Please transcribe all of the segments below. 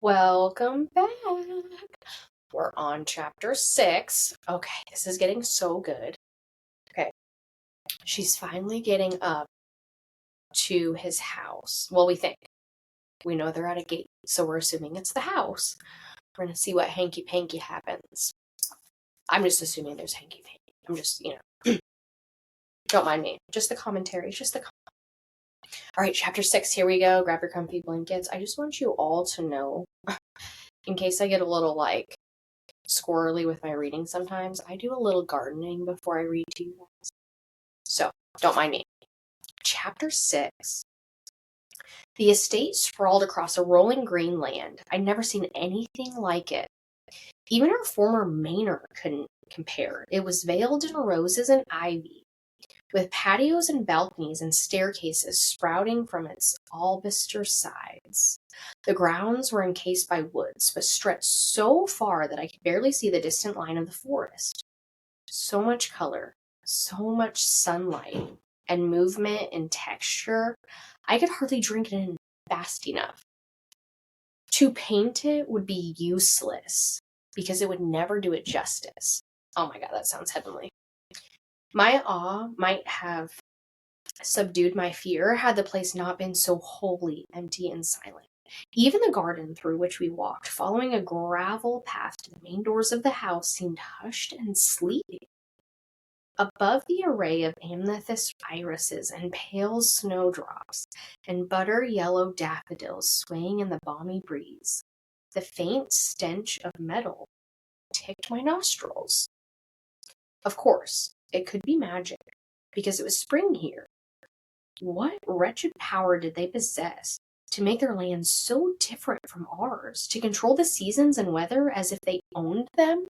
Welcome back. We're on chapter 6. Okay, this is getting so good. Okay, she's finally getting up to his house. Well, we think. We know they're at a gate, so we're assuming it's the house. We're going to see what hanky-panky happens. I'm just assuming there's hanky-panky. I'm just, don't mind me. Just the commentary. All right, chapter 6, here we go. Grab your comfy blankets. I just want you all to know, in case I get a little, squirrely with my reading sometimes, I do a little gardening before I read to you guys. So, don't mind me. Chapter 6. The estate sprawled across a rolling green land. I'd never seen anything like it. Even our former manor couldn't compare. It was veiled in roses and ivy, with patios and balconies and staircases sprouting from its albaster sides. The grounds were encased by woods, but stretched so far that I could barely see the distant line of the forest. So much color, so much sunlight, and movement and texture, I could hardly drink it in fast enough. To paint it would be useless, because it would never do it justice. Oh my god, that sounds heavenly. My awe might have subdued my fear had the place not been so wholly empty and silent. Even the garden through which we walked, following a gravel path to the main doors of the house, seemed hushed and sleepy. Above the array of amethyst irises and pale snowdrops and butter yellow daffodils swaying in the balmy breeze, the faint stench of metal ticked my nostrils. Of course, it could be magic, because it was spring here. What wretched power did they possess to make their land so different from ours, to control the seasons and weather as if they owned them?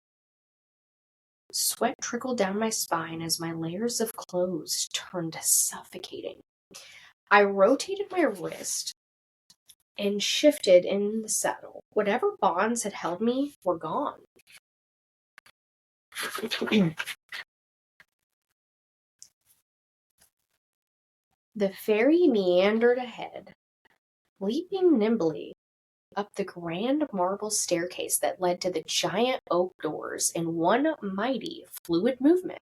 Sweat trickled down my spine as my layers of clothes turned suffocating. I rotated my wrist and shifted in the saddle. Whatever bonds had held me were gone. The ferry meandered ahead, leaping nimbly up the grand marble staircase that led to the giant oak doors in one mighty, fluid movement.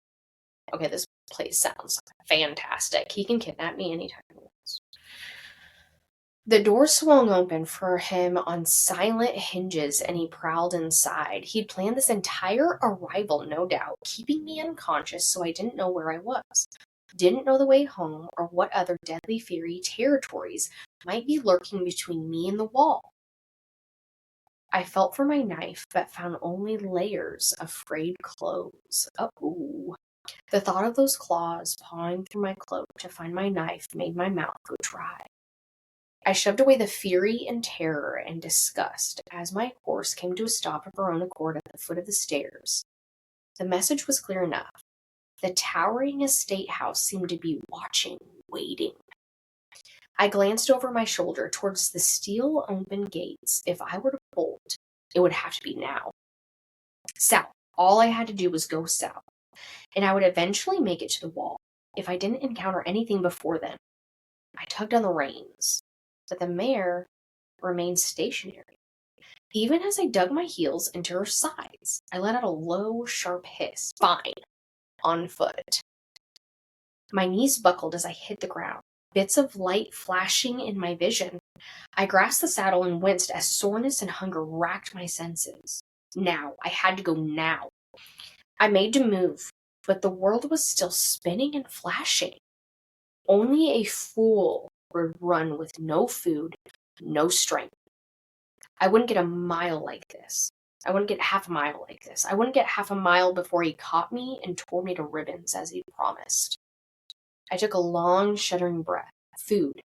Okay, this place sounds fantastic. He can kidnap me anytime he wants. The door swung open for him on silent hinges, and he prowled inside. He'd planned this entire arrival, no doubt, keeping me unconscious so I didn't know where I was. Didn't know the way home or what other deadly fairy territories might be lurking between me and the wall. I felt for my knife, but found only layers of frayed clothes. Uh-oh. The thought of those claws pawing through my cloak to find my knife made my mouth go dry. I shoved away the fury and terror and disgust as my horse came to a stop of her own accord at the foot of the stairs. The message was clear enough. The towering estate house seemed to be watching, waiting. I glanced over my shoulder towards the steel open gates. If I were to bolt, it would have to be now. South. All I had to do was go south, and I would eventually make it to the wall, if I didn't encounter anything before then. I tugged on the reins, but the mare remained stationary. Even as I dug my heels into her sides, I let out a low, sharp hiss. Fine. On foot. My knees buckled as I hit the ground, bits of light flashing in my vision. I grasped the saddle and winced as soreness and hunger racked my senses. Now. I had to go now. I made to move, but the world was still spinning and flashing. Only a fool would run with no food, no strength. I wouldn't get a mile like this. I wouldn't get half a mile like this. I wouldn't get half a mile before he caught me and tore me to ribbons as he'd promised. I took a long, shuddering breath. Food.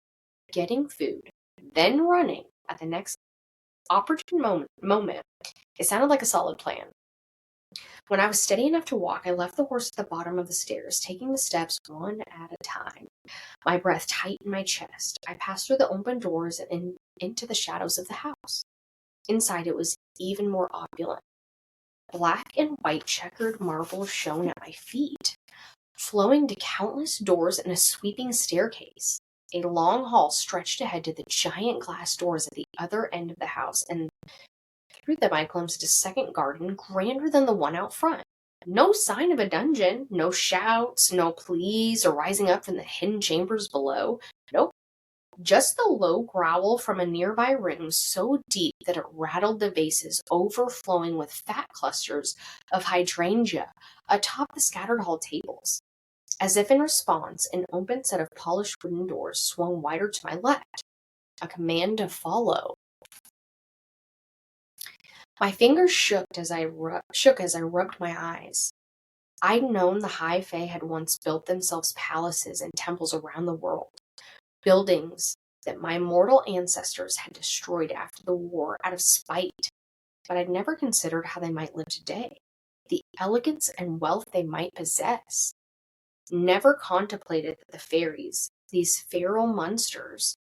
Getting food. Then running at the next opportune moment. It sounded like a solid plan. When I was steady enough to walk, I left the horse at the bottom of the stairs, taking the steps one at a time. My breath tight in my chest. I passed through the open doors and into the shadows of the house. Inside it was even more opulent. Black and white checkered marble shone at my feet, flowing to countless doors and a sweeping staircase. A long hall stretched ahead to the giant glass doors at the other end of the house, and through them I glimpsed a second garden grander than the one out front. No sign of a dungeon, no shouts, no pleas arising up from the hidden chambers below. Nope. Just the low growl from a nearby room so deep that it rattled the vases overflowing with fat clusters of hydrangea atop the scattered hall tables. As if in response, an open set of polished wooden doors swung wider to my left, a command to follow. My fingers shook as I rubbed my eyes. I'd known the High Fae had once built themselves palaces and temples around the world, buildings that my mortal ancestors had destroyed after the war out of spite, but I'd never considered how they might live today, the elegance and wealth they might possess. Never contemplated that the fairies, these feral monsters,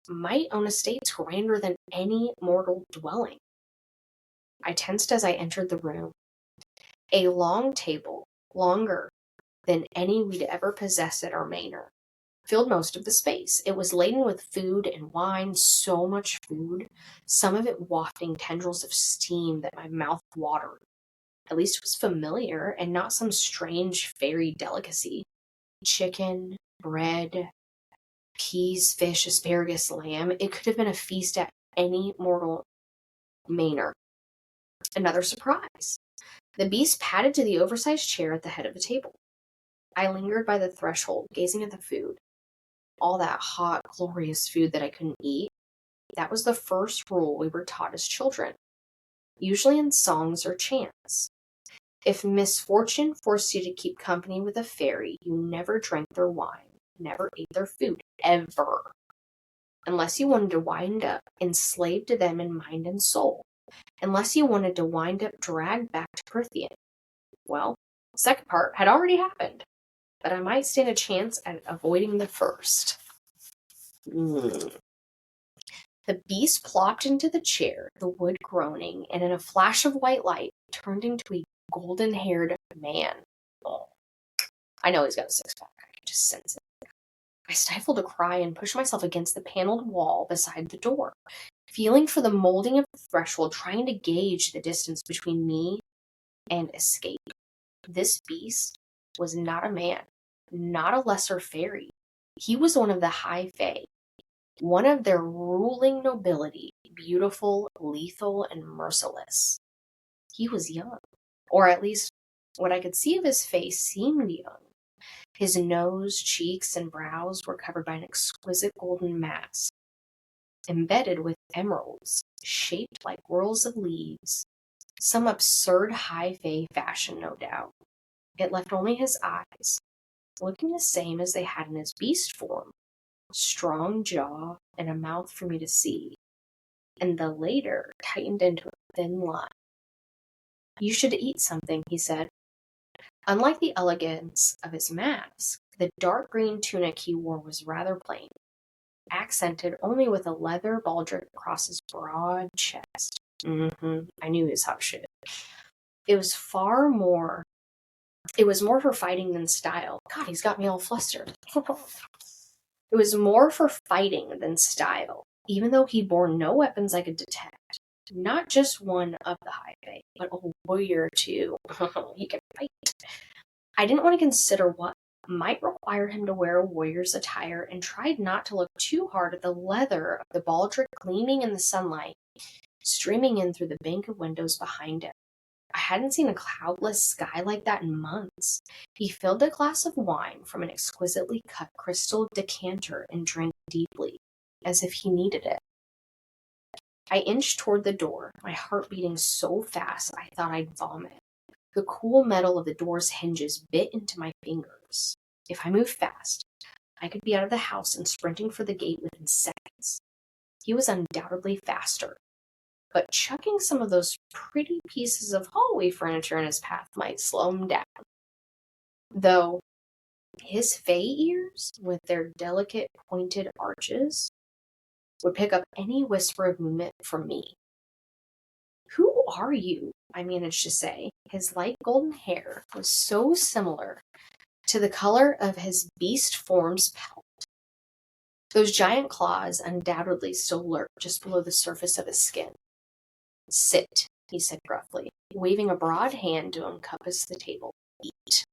might own estates grander than any mortal dwelling. I tensed as I entered the room. A long table, longer than any we'd ever possessed at our manor, filled most of the space. It was laden with food and wine, so much food, some of it wafting tendrils of steam that my mouth watered. At least it was familiar and not some strange fairy delicacy. Chicken, bread, peas, fish, asparagus, lamb. It could have been a feast at any mortal manor. Another surprise. The beast padded to the oversized chair at the head of the table. I lingered by the threshold, gazing at the food. All that hot, glorious food that I couldn't eat. That was the first rule we were taught as children, usually in songs or chants. If misfortune forced you to keep company with a fairy, you never drank their wine, never ate their food, ever. Unless you wanted to wind up enslaved to them in mind and soul. Unless you wanted to wind up dragged back to Prithian. Well, the second part had already happened, but I might stand a chance at avoiding the first. The beast plopped into the chair, the wood groaning, and in a flash of white light, turned into a golden-haired man. Oh, I know he's got a six-pack. I can just sense it. I stifled a cry and pushed myself against the paneled wall beside the door, feeling for the molding of the threshold, trying to gauge the distance between me and escape. This beast was not a man, not a lesser fairy. He was one of the High Fae, one of their ruling nobility, beautiful, lethal, and merciless. He was young, or at least what I could see of his face seemed young. His nose, cheeks, and brows were covered by an exquisite golden mask, embedded with emeralds, shaped like whorls of leaves. Some absurd High Fae fashion, no doubt. It left only his eyes, looking the same as they had in his beast form. Strong jaw and a mouth for me to see, and the later tightened into a thin line. "You should eat something," he said. Unlike the elegance of his mask, the dark green tunic he wore was rather plain, accented only with a leather baldric across his broad chest. I knew he was hot shit. It was more for fighting than style. God, he's got me all flustered. It was more for fighting than style, even though he bore no weapons I could detect. Not just one of the High Fae, but a warrior too. He could fight. I didn't want to consider what might require him to wear a warrior's attire and tried not to look too hard at the leather of the baldric gleaming in the sunlight, streaming in through the bank of windows behind him. I hadn't seen a cloudless sky like that in months. He filled a glass of wine from an exquisitely cut crystal decanter and drank deeply, as if he needed it. I inched toward the door, my heart beating so fast I thought I'd vomit. The cool metal of the door's hinges bit into my fingers. If I moved fast, I could be out of the house and sprinting for the gate within seconds. He was undoubtedly faster, but chucking some of those pretty pieces of hallway furniture in his path might slow him down. Though his fae ears, with their delicate pointed arches, would pick up any whisper of movement from me. "Who are you?" I managed to say. His light golden hair was so similar to the color of his beast form's pelt. Those giant claws undoubtedly still lurked just below the surface of his skin. "Sit," he said gruffly, waving a broad hand to encompass the table. "Eat."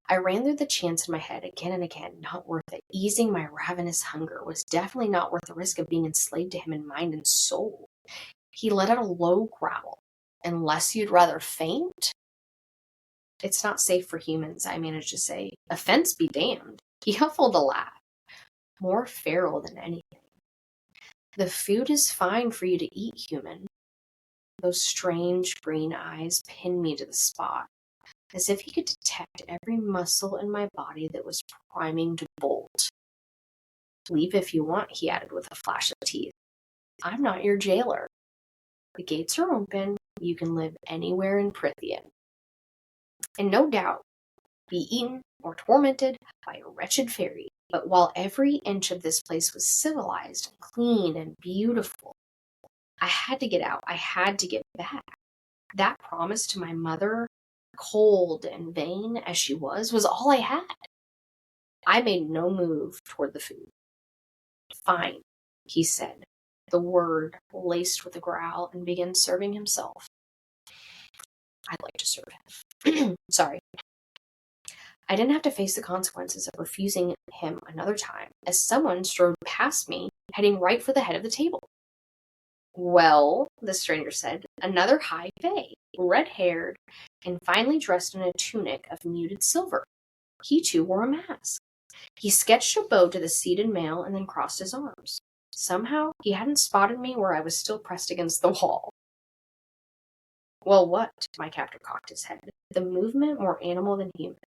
I ran through the chants in my head again and again. Not worth it. Easing my ravenous hunger was definitely not worth the risk of being enslaved to him in mind and soul. He let out a low growl. "Unless you'd rather faint?" "It's not safe for humans," I managed to say. "Offense be damned." He huffled a laugh, more feral than anything. "The food is fine for you to eat, human." Those strange green eyes pinned me to the spot, as if he could detect every muscle in my body that was priming to bolt. "Leave if you want," he added with a flash of teeth. "I'm not your jailer. The gates are open. You can live anywhere in Prithian. And no doubt be eaten or tormented by a wretched fairy. But while every inch of this place was civilized and clean and beautiful, I had to get out. I had to get back. That promise to my mother, cold and vain as she was all I had. I made no move toward the food. "Fine," he said, the word laced with a growl, and began serving himself. I'd like to serve him. Sorry. I didn't have to face the consequences of refusing him another time, as someone strode past me, heading right for the head of the table. "Well," the stranger said, another high fae, red-haired, and finely dressed in a tunic of muted silver. He too wore a mask. He sketched a bow to the seated male and then crossed his arms. Somehow, he hadn't spotted me where I was still pressed against the wall. "Well, what?" My captor cocked his head, the movement more animal than human.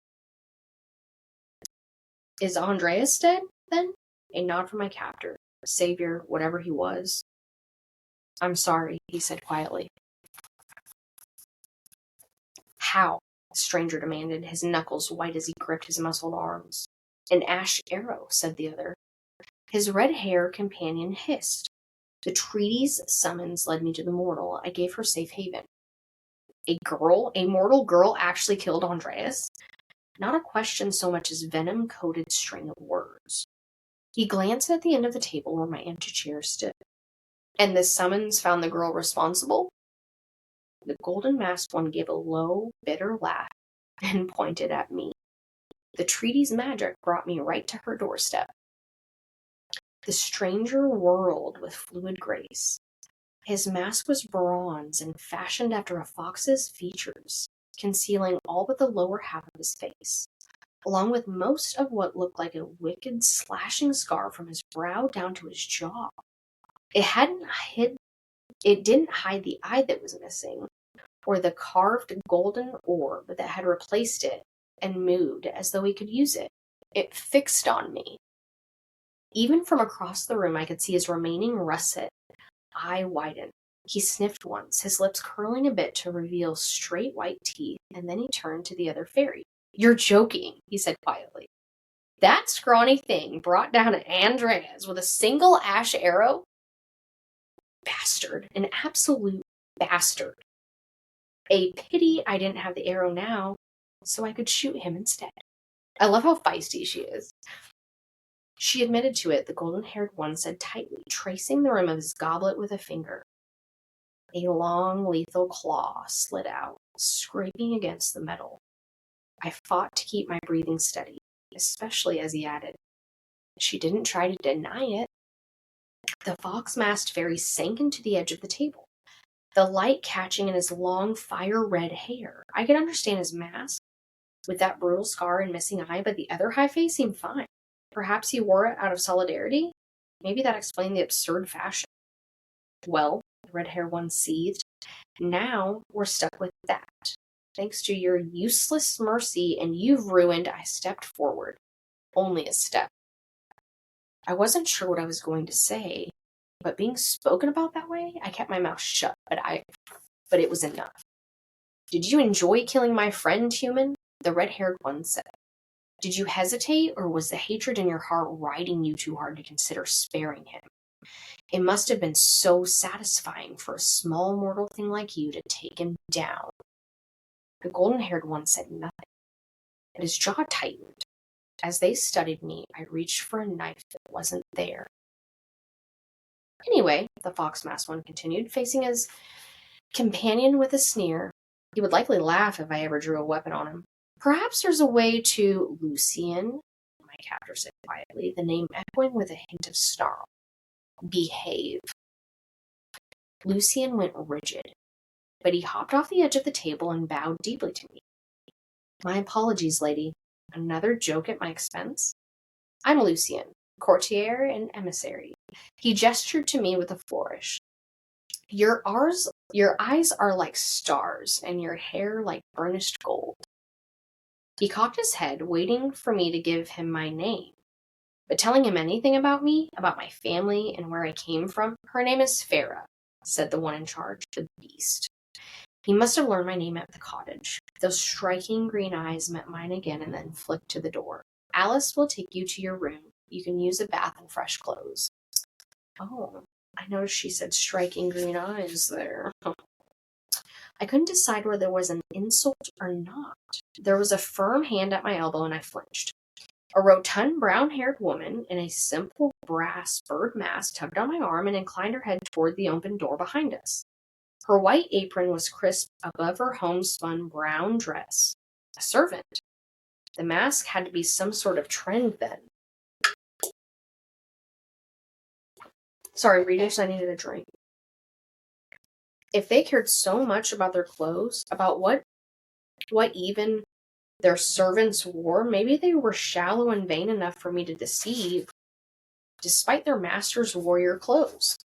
"Is Andreas dead, then?" A nod from my captor, savior, whatever he was. "I'm sorry," he said quietly. "How?" the stranger demanded, his knuckles white as he gripped his muscled arms. "An ash arrow," said the other. His red-haired companion hissed. "The treaty's summons led me to the mortal. I gave her safe haven." A mortal girl actually killed Andreas? Not a question so much as venom-coated string of words. He glanced at the end of the table where my empty chair stood. "And this summons found the girl responsible?" The golden-masked one gave a low, bitter laugh and pointed at me. "The treaty's magic brought me right to her doorstep." The stranger whirled with fluid grace. His mask was bronze and fashioned after a fox's features, concealing all but the lower half of his face, along with most of what looked like a wicked slashing scar from his brow down to his jaw. It didn't hide the eye that was missing, or the carved golden orb that had replaced it and moved as though he could use it. It fixed on me. Even from across the room, I could see his remaining russet eye widen. He sniffed once, his lips curling a bit to reveal straight white teeth, and then he turned to the other fairy. "You're joking," he said quietly. "That scrawny thing brought down Andreas with a single ash arrow? Bastard. An absolute bastard. A pity I didn't have the arrow now, so I could shoot him instead." I love how feisty she is. She admitted to it, the golden-haired one said tightly, tracing the rim of his goblet with a finger. A long, lethal claw slid out, scraping against the metal. I fought to keep my breathing steady, especially as he added, "She didn't try to deny it." The fox-masked fairy sank into the edge of the table, the light catching in his long, fire-red hair. I could understand his mask, with that brutal scar and missing eye, but the other high face seemed fine. Perhaps he wore it out of solidarity? Maybe that explained the absurd fashion. "Well," the red-haired one seethed, "now we're stuck with that. Thanks to your useless mercy and you've ruined," I stepped forward. Only a step. I wasn't sure what I was going to say, but being spoken about that way, I kept my mouth shut, but it was enough. "Did you enjoy killing my friend, human?" the red-haired one said. "Did you hesitate, or was the hatred in your heart riding you too hard to consider sparing him? It must have been so satisfying for a small mortal thing like you to take him down." The golden-haired one said nothing, but his jaw tightened. As they studied me, I reached for a knife that wasn't there. Anyway, the fox-masked one continued, facing his companion with a sneer. He would likely laugh if I ever drew a weapon on him. Perhaps there's a way to Lucian, my captor said quietly, the name echoing with a hint of snarl. Behave. Lucian went rigid, but he hopped off the edge of the table and bowed deeply to me. My apologies, lady. Another joke at my expense? I'm Lucian, courtier and emissary. He gestured to me with a flourish. Your eyes are like stars, and your hair like burnished gold. He cocked his head, waiting for me to give him my name. But telling him anything about me, about my family, and where I came from, her name is Farah, said the one in charge, the beast. He must have learned my name at the cottage. Those striking green eyes met mine again and then flicked to the door. Alice will take you to your room. You can use a bath and fresh clothes. Oh, I noticed she said striking green eyes there. I couldn't decide whether there was an insult or not. There was a firm hand at my elbow and I flinched. A rotund brown-haired woman in a simple brass bird mask tugged on my arm and inclined her head toward the open door behind us. Her white apron was crisp above her homespun brown dress. A servant. The mask had to be some sort of trend then. Sorry, readers, I needed a drink. If they cared so much about their clothes, about what even their servants wore, maybe they were shallow and vain enough for me to deceive, despite their master's warrior clothes.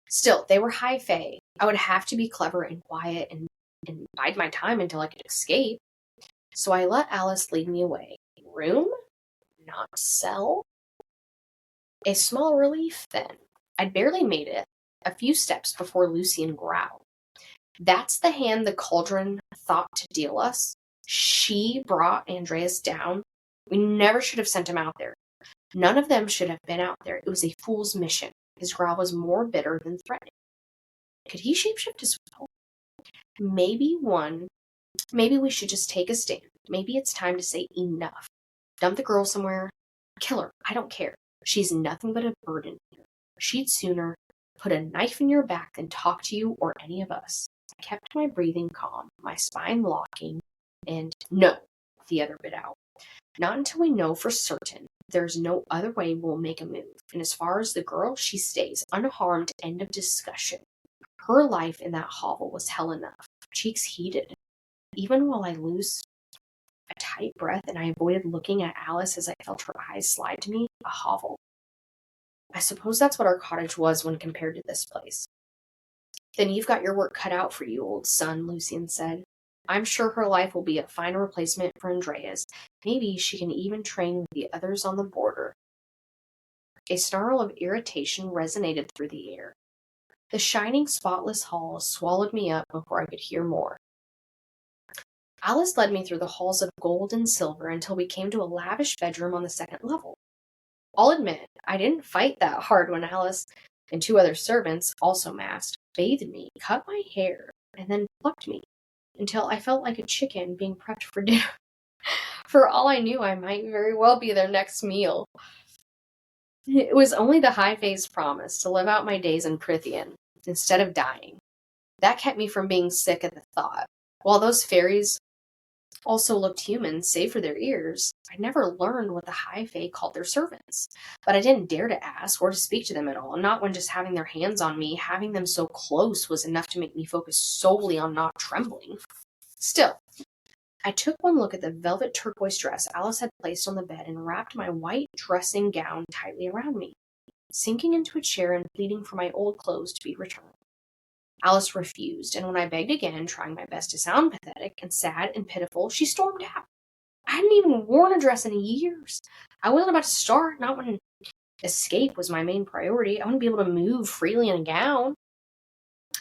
Still, they were high fae. I would have to be clever and quiet and bide my time until I could escape. So I let Alice lead me away. Room? Not cell? A small relief, then. I'd barely made it a few steps before Lucian growled. That's the hand the cauldron thought to deal us. She brought Andreas down. We never should have sent him out there. None of them should have been out there. It was a fool's mission. His growl was more bitter than threatening. Could he shapeshift as well? Maybe we should just take a stand. Maybe it's time to say enough. Dump the girl somewhere. Kill her. I don't care. She's nothing but a burden here. She'd sooner put a knife in your back than talk to you or any of us. I kept my breathing calm, my spine locking, and no, the other bit out. Not until we know for certain. There's no other way we'll make a move. And as far as the girl, she stays unharmed. End of discussion. Her life in that hovel was hell enough. Cheeks heated. Even while I loosed a tight breath and I avoided looking at Alice as I felt her eyes slide to me, a hovel. I suppose that's what our cottage was when compared to this place. Then you've got your work cut out for you, old son, Lucian said. I'm sure her life will be a fine replacement for Andrea's. Maybe she can even train with the others on the border. A snarl of irritation resonated through the air. The shining, spotless hall swallowed me up before I could hear more. Alice led me through the halls of gold and silver until we came to a lavish bedroom on the second level. I'll admit, I didn't fight that hard when Alice and two other servants, also masked, bathed me, cut my hair, and then plucked me until I felt like a chicken being prepped for dinner. For all I knew, I might very well be their next meal. It was only the high fae's promise to live out my days in Prithian instead of dying. That kept me from being sick at the thought. While those fairies also looked human, save for their ears, I never learned what the high fae called their servants. But I didn't dare to ask or to speak to them at all, not when just having their hands on me, having them so close was enough to make me focus solely on not trembling. Still, I took one look at the velvet turquoise dress Alice had placed on the bed and wrapped my white dressing gown tightly around me, sinking into a chair and pleading for my old clothes to be returned. Alice refused, and when I begged again, trying my best to sound pathetic and sad and pitiful, she stormed out. I hadn't even worn a dress in years. I wasn't about to start, not when escape was my main priority. I wouldn't be able to move freely in a gown.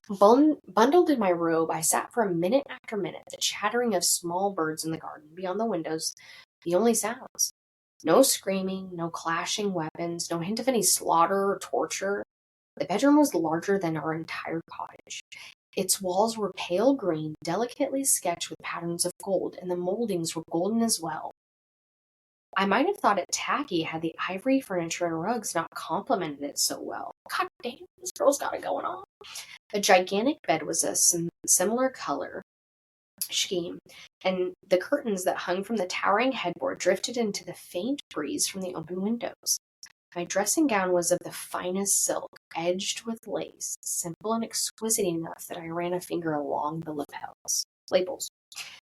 Bundled in my robe, I sat for minute after minute, the chattering of small birds in the garden beyond the windows, the only sounds. No screaming, no clashing weapons, no hint of any slaughter or torture. The bedroom was larger than our entire cottage. Its walls were pale green, delicately sketched with patterns of gold, and the moldings were golden as well. I might have thought it tacky had the ivory furniture and rugs not complemented it so well. God damn, this girl's got it going on. A gigantic bed was a similar color scheme, and the curtains that hung from the towering headboard drifted into the faint breeze from the open windows. My dressing gown was of the finest silk, edged with lace, simple and exquisite enough that I ran a finger along the labels.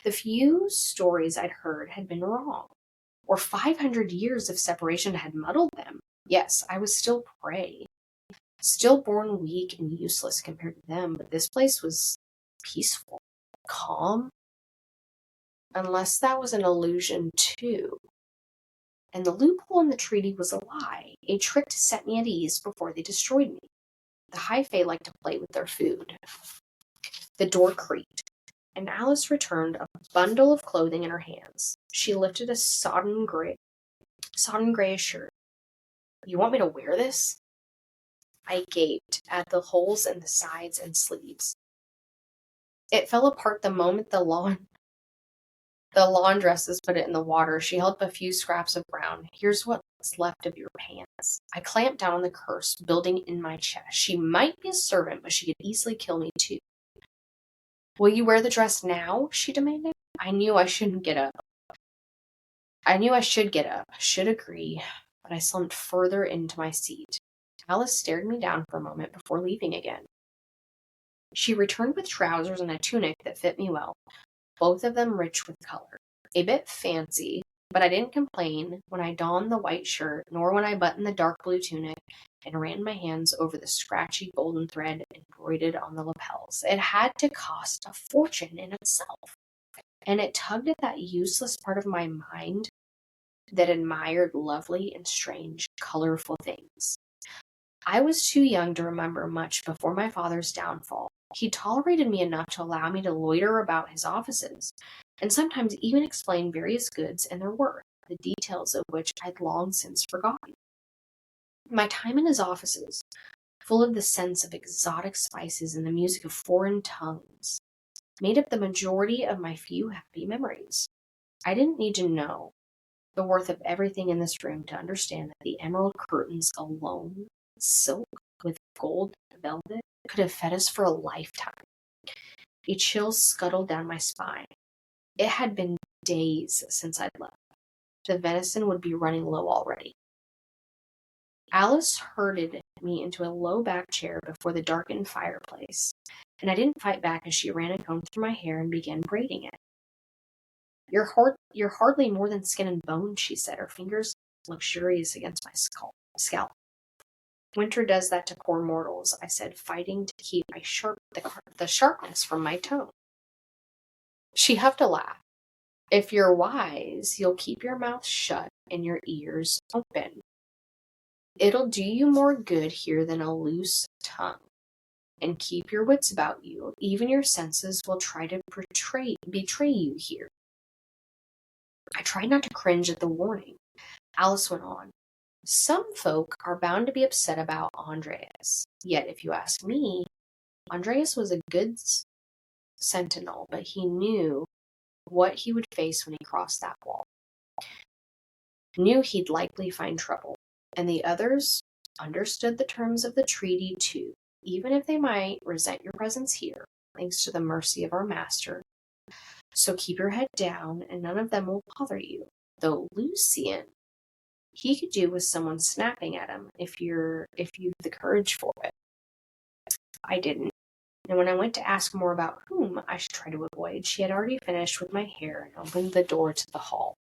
The few stories I'd heard had been wrong, or 500 years of separation had muddled them. Yes, I was still prey, still born weak and useless compared to them, but this place was peaceful, calm, unless that was an illusion too. And the loophole in the treaty was a lie, a trick to set me at ease before they destroyed me. The high fae like to play with their food. The door creaked, and Alice returned, a bundle of clothing in her hands. She lifted a sodden grayish shirt. You want me to wear this? I gaped at the holes in the sides and sleeves. It fell apart the moment the laundresses put it in the water. She held up a few scraps of brown. Here's what's left of your pants. I clamped down on the curse, building in my chest. She might be a servant, but she could easily kill me too. Will you wear the dress now? She demanded. I knew I should get up. Should agree, but I slumped further into my seat. Alice stared me down for a moment before leaving again. She returned with trousers and a tunic that fit me well, both of them rich with color. A bit fancy, but I didn't complain when I donned the white shirt, nor when I buttoned the dark blue tunic and ran my hands over the scratchy golden thread embroidered on the lapels. It had to cost a fortune in itself, and it tugged at that useless part of my mind that admired lovely and strange, colorful things. I was too young to remember much before my father's downfall. He tolerated me enough to allow me to loiter about his offices, and sometimes even explain various goods and their worth, the details of which I'd long since forgotten. My time in his offices, full of the scents of exotic spices and the music of foreign tongues, made up the majority of my few happy memories. I didn't need to know the worth of everything in this room to understand that the emerald curtains alone, silk with gold velvet, could have fed us for a lifetime. A chill scuttled down my spine. It had been days since I'd left. The venison would be running low already. Alice herded me into a low-backed chair before the darkened fireplace, and I didn't fight back as she ran a comb through my hair and began braiding it. You're hardly more than skin and bone, she said, her fingers luxurious against my scalp. Winter does that to poor mortals, I said, fighting to keep the sharpness from my tone. She huffed a laugh. If you're wise, you'll keep your mouth shut and your ears open. It'll do you more good here than a loose tongue. And keep your wits about you. Even your senses will try to betray you here. I tried not to cringe at the warning. Alice went on. Some folk are bound to be upset about Andreas. Yet, if you ask me, Andreas was a good sentinel, but he knew what he would face when he crossed that wall. Knew he'd likely find trouble. And the others understood the terms of the treaty too, even if they might resent your presence here, thanks to the mercy of our master. So keep your head down, and none of them will bother you. Though Lucian, he could do with someone snapping at him if you've the courage for it. I didn't. And when I went to ask more about whom I should try to avoid, she had already finished with my hair and opened the door to the hall.